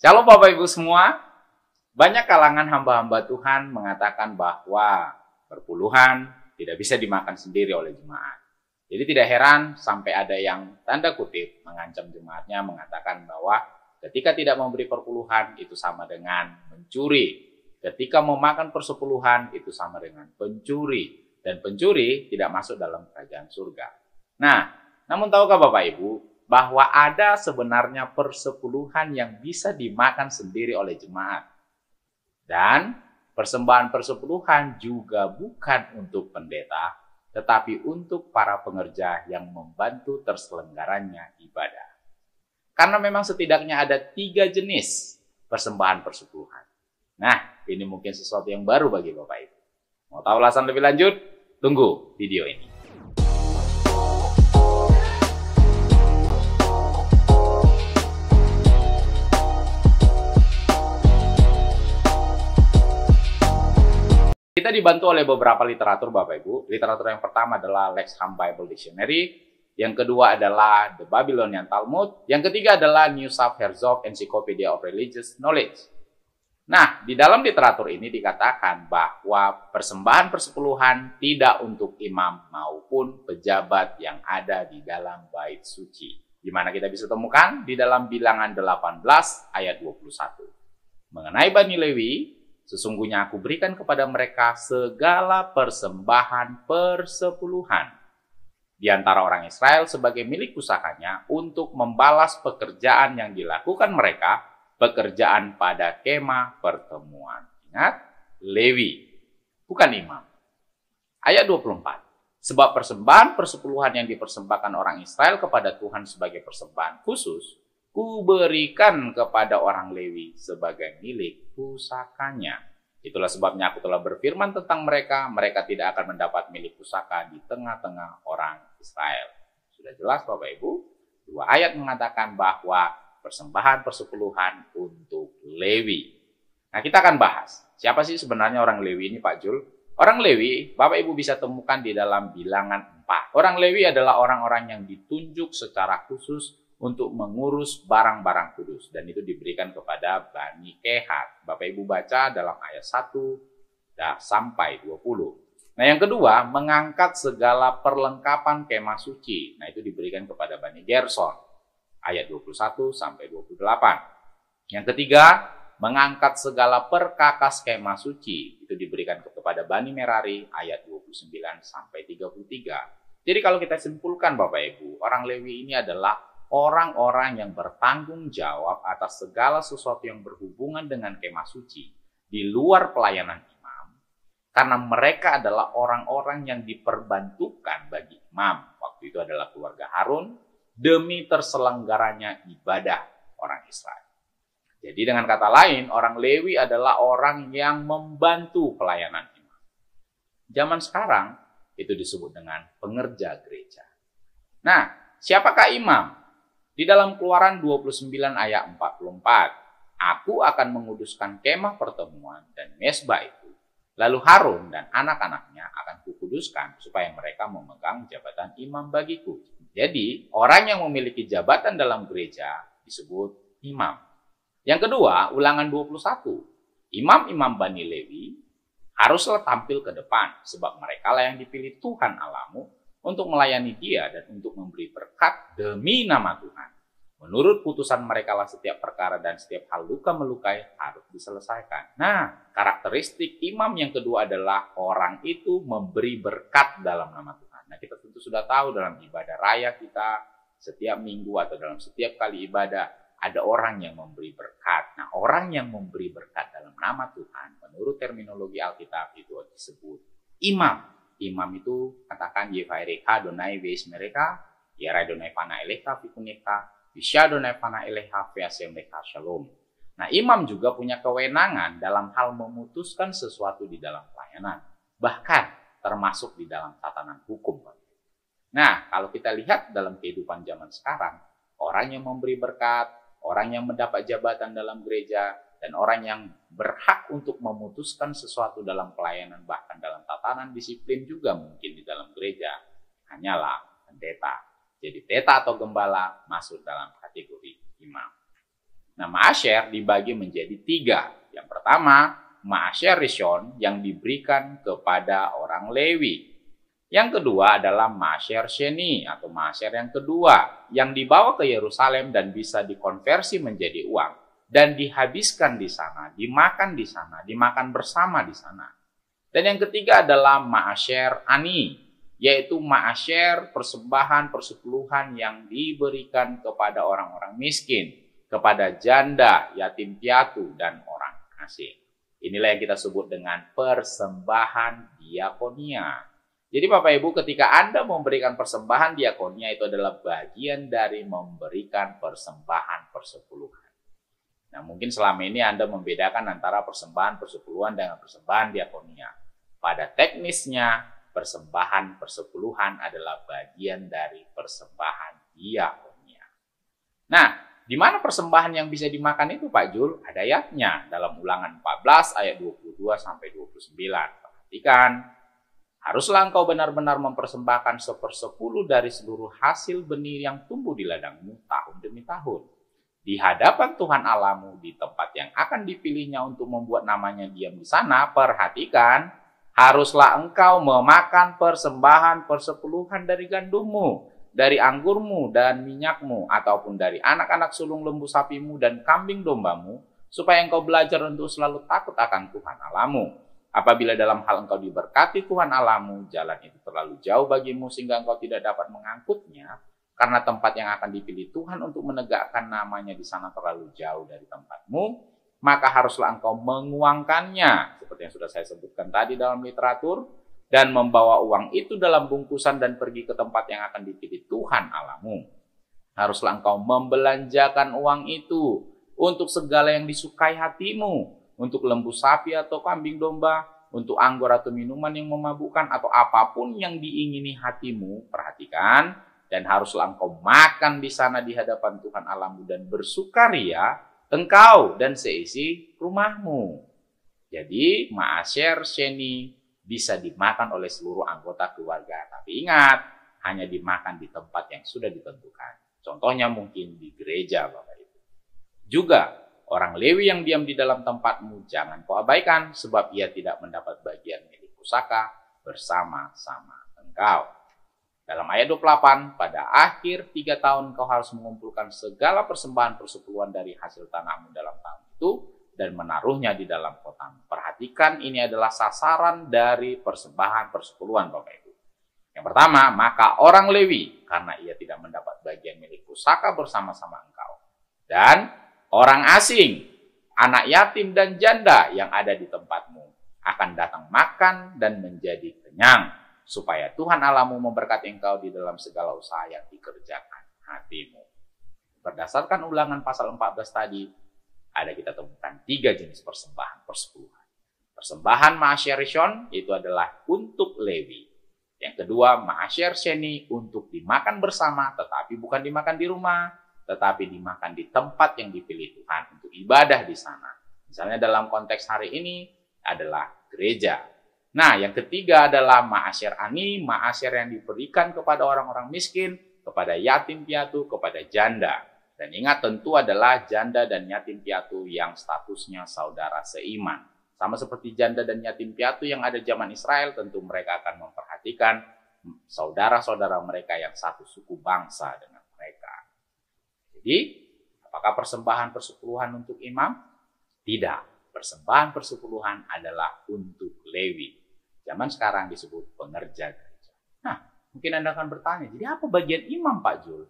Shalom Bapak Ibu semua, banyak kalangan hamba-hamba Tuhan mengatakan bahwa perpuluhan tidak bisa dimakan sendiri oleh jemaat. Jadi tidak heran sampai ada yang tanda kutip mengancam jemaatnya mengatakan bahwa ketika tidak memberi perpuluhan itu sama dengan mencuri. Ketika mau makan persepuluhan itu sama dengan pencuri. Dan pencuri tidak masuk dalam kerajaan surga. Nah, namun tahukah Bapak Ibu bahwa ada sebenarnya persepuluhan yang bisa dimakan sendiri oleh jemaat. Dan persembahan persepuluhan juga bukan untuk pendeta, tetapi untuk para pengerja yang membantu terselenggaranya ibadah. Karena memang setidaknya ada 3 jenis persembahan persepuluhan. Nah, ini mungkin sesuatu yang baru bagi Bapak Ibu. Mau tahu ulasan lebih lanjut? Tunggu video ini. Kita dibantu oleh beberapa literatur Bapak Ibu. Literatur yang pertama adalah Lexham Bible Dictionary. Yang kedua adalah The Babylonian Talmud. Yang ketiga adalah New South Herzog Encyclopedia of Religious Knowledge. Nah, di dalam literatur ini dikatakan bahwa persembahan persepuluhan tidak untuk imam maupun pejabat yang ada di dalam bait suci. Di mana kita bisa temukan? Di dalam Bilangan 18 ayat 21. Mengenai Bani Lewi, sesungguhnya aku berikan kepada mereka segala persembahan persepuluhan di antara orang Israel sebagai milik pusakanya untuk membalas pekerjaan yang dilakukan mereka, pekerjaan pada kemah pertemuan. Ingat, Lewi, bukan imam. Ayat 24. Sebab persembahan persepuluhan yang dipersembahkan orang Israel kepada Tuhan sebagai persembahan khusus, kuberikan kepada orang Lewi sebagai milik pusakanya. Itulah sebabnya aku telah berfirman tentang mereka, mereka tidak akan mendapat milik pusaka di tengah-tengah orang Israel. Sudah jelas Bapak Ibu, 2 ayat mengatakan bahwa persembahan persepuluhan untuk Lewi. Nah, kita akan bahas, siapa sih sebenarnya orang Lewi ini Pak Jul? Orang Lewi, Bapak Ibu bisa temukan di dalam Bilangan 4. Orang Lewi adalah orang-orang yang ditunjuk secara khusus untuk mengurus barang-barang kudus. Dan itu diberikan kepada Bani Kehat. Bapak Ibu baca dalam ayat 1 sampai 20. Nah, yang kedua, mengangkat segala perlengkapan kemah suci. Nah, itu diberikan kepada Bani Gerson. Ayat 21 sampai 28. Yang ketiga, mengangkat segala perkakas kemah suci. Itu diberikan kepada Bani Merari. Ayat 29 sampai 33. Jadi kalau kita simpulkan Bapak Ibu, orang Lewi ini adalah orang-orang yang bertanggung jawab atas segala sesuatu yang berhubungan dengan kemah suci di luar pelayanan imam, karena mereka adalah orang-orang yang diperbantukan bagi imam. Waktu itu adalah keluarga Harun demi terselenggaranya ibadah orang Israel. Jadi dengan kata lain, orang Lewi adalah orang yang membantu pelayanan imam. Zaman sekarang itu disebut dengan pengerja gereja. Nah, siapakah imam? Di dalam Keluaran 29 ayat 44, aku akan menguduskan kemah pertemuan dan mezbah itu. Lalu Harun dan anak-anaknya akan kukuduskan supaya mereka memegang jabatan imam bagiku. Jadi, orang yang memiliki jabatan dalam gereja disebut imam. Yang kedua, Ulangan 21. Imam-imam Bani Lewi haruslah tampil ke depan sebab mereka lah yang dipilih Tuhan Allahmu untuk melayani Dia dan untuk memberi berkat demi nama Tuhan. Menurut putusan mereka lah setiap perkara dan setiap hal luka melukai harus diselesaikan. Nah, karakteristik imam yang kedua adalah orang itu memberi berkat dalam nama Tuhan. Nah, kita tentu sudah tahu dalam ibadah raya kita, setiap minggu atau dalam setiap kali ibadah, ada orang yang memberi berkat. Nah, orang yang memberi berkat dalam nama Tuhan, menurut terminologi Alkitab itu disebut imam. Imam itu katakan Yevaireka Donai Weis mereka, Yera Donai Pana Eleha Fikuneka, Bisya Donai Pana Eleha Veasem Leka Shalom. Nah, imam juga punya kewenangan dalam hal memutuskan sesuatu di dalam pelayanan, bahkan termasuk di dalam tatanan hukum. Nah, kalau kita lihat dalam kehidupan zaman sekarang, orang yang memberi berkat, orang yang mendapat jabatan dalam gereja, dan orang yang berhak untuk memutuskan sesuatu dalam pelayanan, bahkan dalam tatanan disiplin juga mungkin di dalam gereja, hanyalah pendeta. Jadi pendeta atau gembala masuk dalam kategori imam. Nah, ma'asyer dibagi menjadi 3. Yang pertama, ma'asyer rishon yang diberikan kepada orang Lewi. Yang kedua adalah ma'asyer sheni atau ma'asyer yang kedua yang dibawa ke Yerusalem dan bisa dikonversi menjadi uang dan dihabiskan di sana, dimakan bersama di sana. Dan yang ketiga adalah ma'asyer ani, yaitu ma'asyer persembahan persepuluhan yang diberikan kepada orang-orang miskin, kepada janda, yatim piatu, dan orang asing. Inilah yang kita sebut dengan persembahan diakonia. Jadi Bapak Ibu, ketika Anda memberikan persembahan diakonia, itu adalah bagian dari memberikan persembahan persepuluhan. Nah, mungkin selama ini Anda membedakan antara persembahan persepuluhan dengan persembahan diakonia. Pada teknisnya, persembahan persepuluhan adalah bagian dari persembahan diakonia. Nah, di mana persembahan yang bisa dimakan itu Pak Jul? Ada ayatnya dalam Ulangan 14 ayat 22 sampai 29. Perhatikan. Haruslah engkau benar-benar mempersembahkan 1/10 dari seluruh hasil benih yang tumbuh di ladangmu tahun demi tahun. Di hadapan Tuhan Allahmu di tempat yang akan dipilihnya untuk membuat namanya diam di sana, perhatikan, haruslah engkau memakan persembahan persepuluhan dari gandummu, dari anggurmu dan minyakmu, ataupun dari anak-anak sulung lembu sapimu dan kambing dombamu, supaya engkau belajar untuk selalu takut akan Tuhan Allahmu. Apabila dalam hal engkau diberkati Tuhan Allahmu, jalan itu terlalu jauh bagimu sehingga engkau tidak dapat mengangkutnya, karena tempat yang akan dipilih Tuhan untuk menegakkan namanya di sana terlalu jauh dari tempatmu, maka haruslah engkau menguangkannya, seperti yang sudah saya sebutkan tadi dalam literatur, dan membawa uang itu dalam bungkusan dan pergi ke tempat yang akan dipilih Tuhan Allahmu. Haruslah engkau membelanjakan uang itu untuk segala yang disukai hatimu, untuk lembu sapi atau kambing domba, untuk anggur atau minuman yang memabukkan, atau apapun yang diingini hatimu, perhatikan, dan haruslah engkau makan di sana di hadapan Tuhan Allahmu dan bersukaria, engkau dan seisi rumahmu. Jadi, ma'asyer sheni bisa dimakan oleh seluruh anggota keluarga. Tapi ingat, hanya dimakan di tempat yang sudah ditentukan. Contohnya mungkin di gereja, Bapak Ibu. Juga, orang Lewi yang diam di dalam tempatmu jangan kau abaikan, sebab ia tidak mendapat bagian milik pusaka bersama-sama engkau. Dalam ayat 28, pada akhir 3 tahun kau harus mengumpulkan segala persembahan persepuluhan dari hasil tanahmu dalam tahun itu dan menaruhnya di dalam kotamu. Perhatikan, ini adalah sasaran dari persembahan persepuluhan Bapak Ibu. Yang pertama, maka orang Lewi, karena ia tidak mendapat bagian milik pusaka bersama-sama engkau. Dan orang asing, anak yatim dan janda yang ada di tempatmu akan datang makan dan menjadi kenyang, supaya Tuhan Allahmu memberkati engkau di dalam segala usaha yang dikerjakan hatimu. Berdasarkan Ulangan pasal 14 tadi, ada kita temukan 3 jenis persembahan persepuluhan. Persembahan ma'asyer rishon, itu adalah untuk Lewi. Yang kedua, ma'asyer sheni, untuk dimakan bersama, tetapi bukan dimakan di rumah, tetapi dimakan di tempat yang dipilih Tuhan untuk ibadah di sana. Misalnya dalam konteks hari ini adalah gereja. Nah, yang ketiga adalah ma'asyer ani, ma'asyer yang diberikan kepada orang-orang miskin, kepada yatim piatu, kepada janda. Dan ingat, tentu adalah janda dan yatim piatu yang statusnya saudara seiman. Sama seperti janda dan yatim piatu yang ada zaman Israel, tentu mereka akan memperhatikan saudara-saudara mereka yang satu suku bangsa dengan mereka. Jadi, apakah persembahan persepuluhan untuk imam? Tidak. Persembahan persepuluhan adalah untuk Lewi. Zaman sekarang disebut pengerja gereja. Nah, mungkin Anda akan bertanya, jadi apa bagian imam Pak Jul?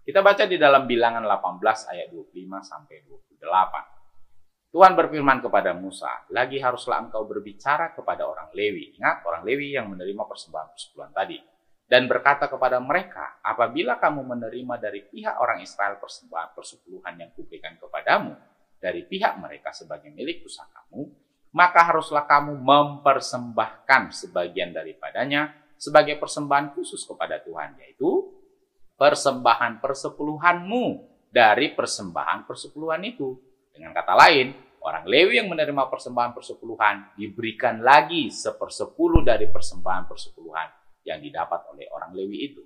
Kita baca di dalam Bilangan 18 ayat 25 sampai 28. Tuhan berfirman kepada Musa, lagi haruslah engkau berbicara kepada orang Lewi. Ingat, orang Lewi yang menerima persembahan persepuluhan tadi. Dan berkata kepada mereka, apabila kamu menerima dari pihak orang Israel persembahan persepuluhan yang kuberikan kepadamu, dari pihak mereka sebagai milik pusakamu, maka haruslah kamu mempersembahkan sebagian daripadanya sebagai persembahan khusus kepada Tuhan, yaitu persembahan persepuluhanmu dari persembahan persepuluhan itu. Dengan kata lain, orang Lewi yang menerima persembahan persepuluhan diberikan lagi 1/10 dari persembahan persepuluhan yang didapat oleh orang Lewi itu.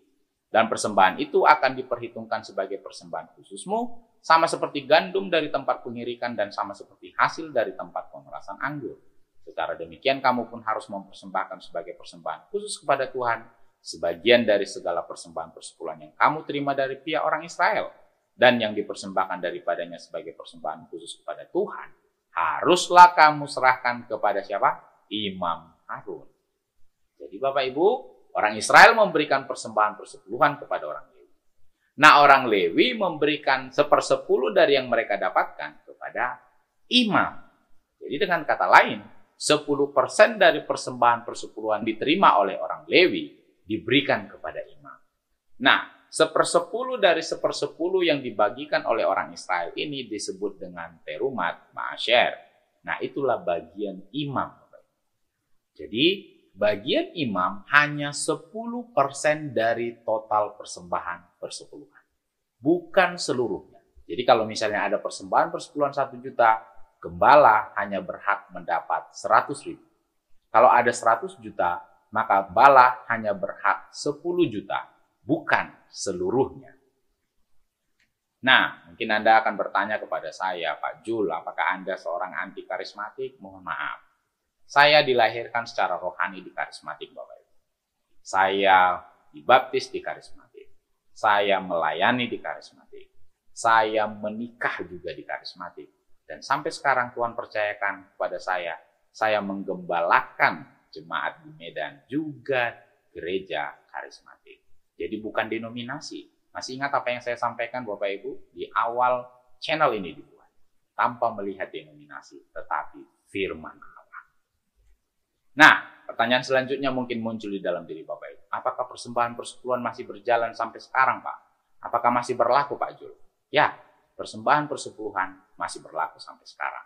Dan persembahan itu akan diperhitungkan sebagai persembahan khususmu, sama seperti gandum dari tempat pengirikan dan sama seperti hasil dari tempat pemerasan anggur. Secara demikian kamu pun harus mempersembahkan sebagai persembahan khusus kepada Tuhan sebagian dari segala persembahan persepuluhan yang kamu terima dari pihak orang Israel dan yang dipersembahkan daripadanya sebagai persembahan khusus kepada Tuhan. Haruslah kamu serahkan kepada siapa? Imam Harun. Jadi Bapak Ibu, orang Israel memberikan persembahan persepuluhan kepada orang Lewi. Nah, orang Lewi memberikan 1/10 dari yang mereka dapatkan kepada imam. Jadi dengan kata lain, 10% dari persembahan persepuluhan diterima oleh orang Lewi diberikan kepada imam. Nah, 1/10 dari 1/10 yang dibagikan oleh orang Israel ini disebut dengan terumat ma'asyer. Nah, itulah bagian imam. Jadi, bagian imam hanya 10% dari total persembahan persepuluhan. Bukan seluruhnya. Jadi kalau misalnya ada persembahan persepuluhan 1 juta, gembala hanya berhak mendapat 100.000. Kalau ada 100 juta, maka gembala hanya berhak 10 juta, bukan seluruhnya. Nah, mungkin Anda akan bertanya kepada saya, Pak Jul, apakah Anda seorang anti karismatik? Mohon maaf. Saya dilahirkan secara rohani di karismatik, Bapak Ibu. Saya dibaptis di karismatik. Saya melayani di karismatik. Saya menikah juga di karismatik. Dan sampai sekarang Tuhan percayakan kepada saya menggembalakan jemaat di Medan, juga gereja karismatik. Jadi bukan denominasi. Masih ingat apa yang saya sampaikan Bapak Ibu? Di awal channel ini dibuat. Tanpa melihat denominasi, tetapi firman Allah. Nah, pertanyaan selanjutnya mungkin muncul di dalam diri Bapak Ibu. Apakah persembahan persepuluhan masih berjalan sampai sekarang, Pak? Apakah masih berlaku, Pak Jul? Ya, persembahan persepuluhan masih berlaku sampai sekarang.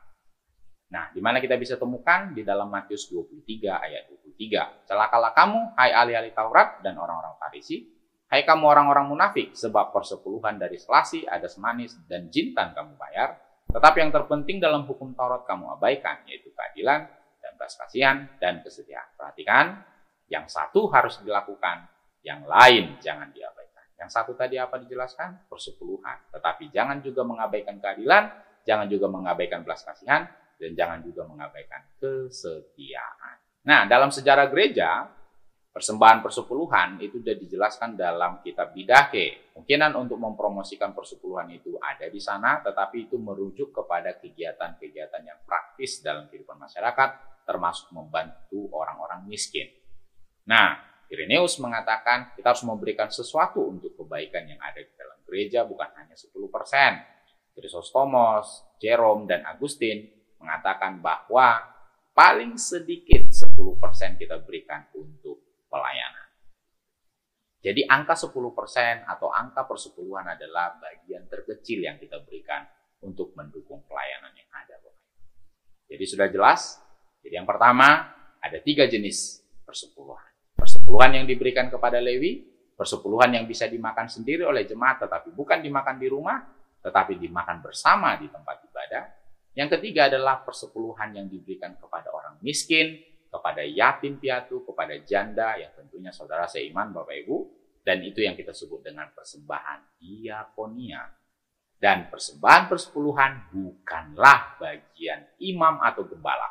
Nah, di mana kita bisa temukan? Di dalam Matius 23 ayat 23. Celakalah kamu, hai ahli-ahli Taurat dan orang-orang Farisi, hai kamu orang-orang munafik, sebab persepuluhan dari selasi, adas manis, dan jintan kamu bayar, tetapi yang terpenting dalam hukum Taurat kamu abaikan, yaitu keadilan, dan belas kasihan, dan kesetiaan. Perhatikan, yang satu harus dilakukan, yang lain jangan diabaikan. Yang satu tadi apa dijelaskan? Persepuluhan. Tetapi jangan juga mengabaikan keadilan, jangan juga mengabaikan belas kasihan, dan jangan juga mengabaikan kesetiaan. Nah, dalam sejarah gereja, persembahan persepuluhan itu sudah dijelaskan dalam kitab Didache. Kemungkinan untuk mempromosikan persepuluhan itu ada di sana, tetapi itu merujuk kepada kegiatan-kegiatan yang praktis dalam kehidupan masyarakat, termasuk membantu orang-orang miskin. Nah, Irenaeus mengatakan kita harus memberikan sesuatu untuk kebaikan yang ada di dalam gereja, bukan hanya 10%. Chrysostomos, Jerome, dan Agustin mengatakan bahwa paling sedikit 10% kita berikan untuk pelayanan. Jadi angka 10% atau angka persepuluhan adalah bagian terkecil yang kita berikan untuk mendukung pelayanan yang ada. Jadi sudah jelas? Jadi yang pertama, ada 3 jenis persepuluhan. Persepuluhan yang diberikan kepada Lewi, persepuluhan yang bisa dimakan sendiri oleh jemaat tetapi bukan dimakan di rumah, tetapi dimakan bersama di tempat ibadah. Yang ketiga adalah persepuluhan yang diberikan kepada orang miskin, kepada yatim piatu, kepada janda, yang tentunya saudara seiman Bapak Ibu, dan itu yang kita sebut dengan persembahan diakonia. Dan persembahan persepuluhan bukanlah bagian imam atau gembala,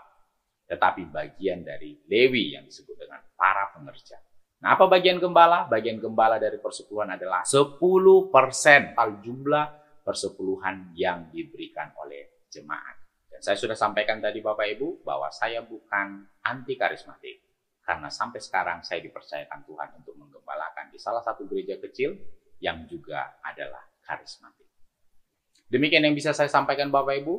tetapi bagian dari Lewi yang disebut dengan para pengerja. Nah, apa bagian gembala? Bagian gembala dari persepuluhan adalah 10% jumlah persepuluhan yang diberikan oleh jemaat. Dan saya sudah sampaikan tadi Bapak Ibu bahwa saya bukan anti karismatik, karena sampai sekarang saya dipercayakan Tuhan untuk menggembalakan di salah satu gereja kecil yang juga adalah karismatik. Demikian yang bisa saya sampaikan Bapak Ibu.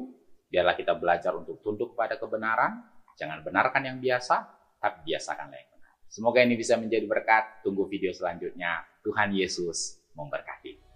Biarlah kita belajar untuk tunduk pada kebenaran. Jangan benarkan yang biasa, tapi biasakanlah yang benar. Semoga ini bisa menjadi berkat. Tunggu video selanjutnya. Tuhan Yesus memberkati.